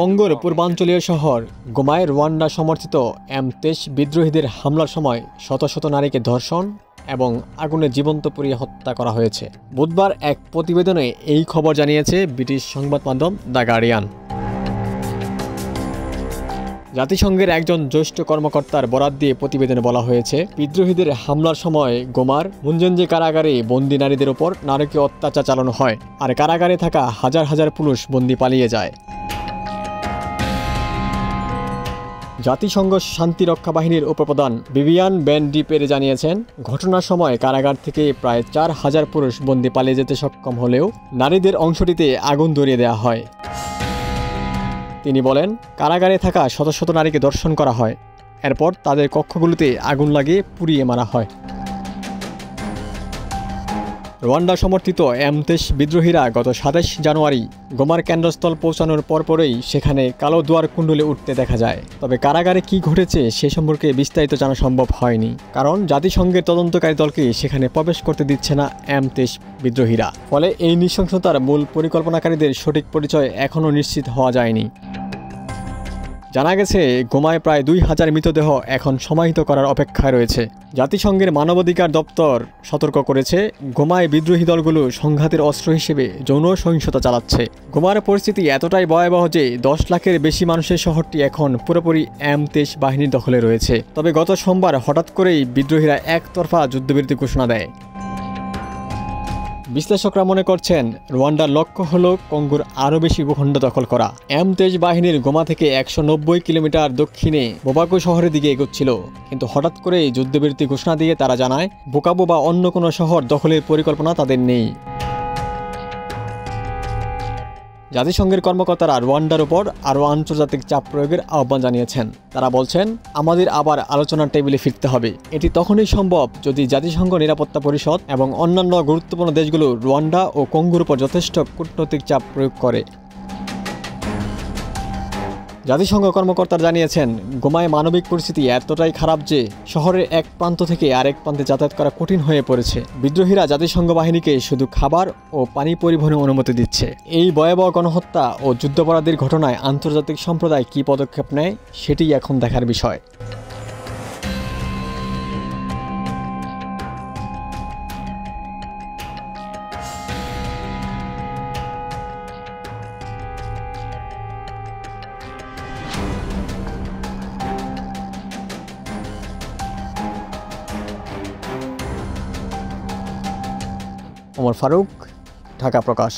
কঙ্গোর পূর্বাঞ্চলীয় শহর গোমায় রুয়ান্ডা সমর্থিত M23 বিদ্রোহীদের হামলার সময় শত শত নারীকে ধর্ষণ এবং আগুনে জীবন্ত পুড়িয়ে হত্যা করা হয়েছে। বুধবার এক প্রতিবেদনে এই খবর জানিয়েছে ব্রিটিশ সংবাদ মাধ্যম দ্য গার্ডিয়ান। জাতিসংঘের একজন জ্যেষ্ঠ কর্মকর্তার বরাত দিয়ে প্রতিবেদনে বলা হয়েছে, বিদ্রোহীদের হামলার সময় গোমার মুনজেনজে কারাগারে বন্দী নারীদের উপর নারকীয় অত্যাচার চালানো হয়, আর কারাগারে থাকা হাজার হাজার পুরুষ বন্দী পালিয়ে যায়। জাতিসংঘ শান্তিরক্ষা বাহিনীর উপপ্রধান ভিভিয়ান ভ্যান ডি পেরে জানিয়েছেন, ঘটনার সময় কারাগার থেকে প্রায় 4000 পুরুষ বন্দী পালিয়ে যেতে সক্ষম হলেও নারীদের অংশটিতে আগুন ধরিয়ে দেওয়া হয়। তিনি বলেন, কারাগারে থাকা শত শত নারীকে ধর্ষণ করা হয়, এরপর তাদের কক্ষগুলোতে আগুন লাগিয়ে পুড়িয়ে মারা হয়। রুয়ান্ডা সমর্থিত M23 বিদ্রোহীরা গত 27 জানুয়ারি গোমার কেন্দ্রস্থল পৌঁছানোর পরপরই সেখানে কালো দুয়ার কুণ্ডলে উঠতে দেখা যায়। তবে কারাগারে কি ঘটেছে সে সম্পর্কে বিস্তারিত জানা সম্ভব হয়নি, কারণ জাতিসংঘের তদন্তকারী দলকে সেখানে প্রবেশ করতে দিচ্ছে না M23 বিদ্রোহীরা। ফলে এই নৃশংসতার মূল পরিকল্পনাকারীদের সঠিক পরিচয় এখনও নিশ্চিত হওয়া যায়নি। জানা গেছে, গোমায় প্রায় 2000 মৃতদেহ এখন সমাহিত করার অপেক্ষায় রয়েছে। জাতিসংঘের মানবাধিকার দপ্তর সতর্ক করেছে, গোমায় বিদ্রোহী দলগুলো সংঘাতের অস্ত্র হিসেবে যৌন সহিংসতা চালাচ্ছে। গোমার পরিস্থিতি এতটাই ভয়াবহ যে 10 লাখের বেশি মানুষের শহরটি এখন পুরোপুরি M23 বাহিনীর দখলে রয়েছে। তবে গত সোমবার হঠাৎ করেই বিদ্রোহীরা একতরফা যুদ্ধবিরতি ঘোষণা দেয়। বিশ্লেষকরা মনে করছেন, রুয়ান্ডার লক্ষ্য হল কঙ্গোর আরও বেশি ভূখণ্ড দখল করা। M23 বাহিনীর গোমা থেকে 190 কিলোমিটার দক্ষিণে বোবাকো শহরের দিকে এগোচ্ছিল, কিন্তু হঠাৎ করেই যুদ্ধবিরতি ঘোষণা দিয়ে তারা জানায়, বুকাবো বা অন্য কোনো শহর দখলের পরিকল্পনা তাদের নেই। জাতিসংঘের কর্মকর্তারা রুয়ান্ডার উপর আরও আন্তর্জাতিক চাপ প্রয়োগের আহ্বান জানিয়েছেন। তারা বলছেন, আমাদের আবার আলোচনার টেবিলে ফিরতে হবে। এটি তখনই সম্ভব যদি জাতিসংঘ নিরাপত্তা পরিষদ এবং অন্যান্য গুরুত্বপূর্ণ দেশগুলো রুয়ান্ডা ও কঙ্গোর উপর যথেষ্ট কূটনৈতিক চাপ প্রয়োগ করে। জাতিসংঘ কর্মকর্তারা জানিয়েছেন, গোমায় মানবিক পরিস্থিতি এতটাই খারাপ যে শহরের এক প্রান্ত থেকে আরেক প্রান্তে যাতায়াত করা কঠিন হয়ে পড়েছে। বিদ্রোহীরা জাতিসংঘ বাহিনীকে শুধু খাবার ও পানি পরিবহনের অনুমতি দিচ্ছে। এই ভয়াবহ গণহত্যা ও যুদ্ধাপরাধীর ঘটনায় আন্তর্জাতিক সম্প্রদায় কী পদক্ষেপ নেয় সেটিই এখন দেখার বিষয়। ওমর ফারুক, ঢাকা প্রকাশ।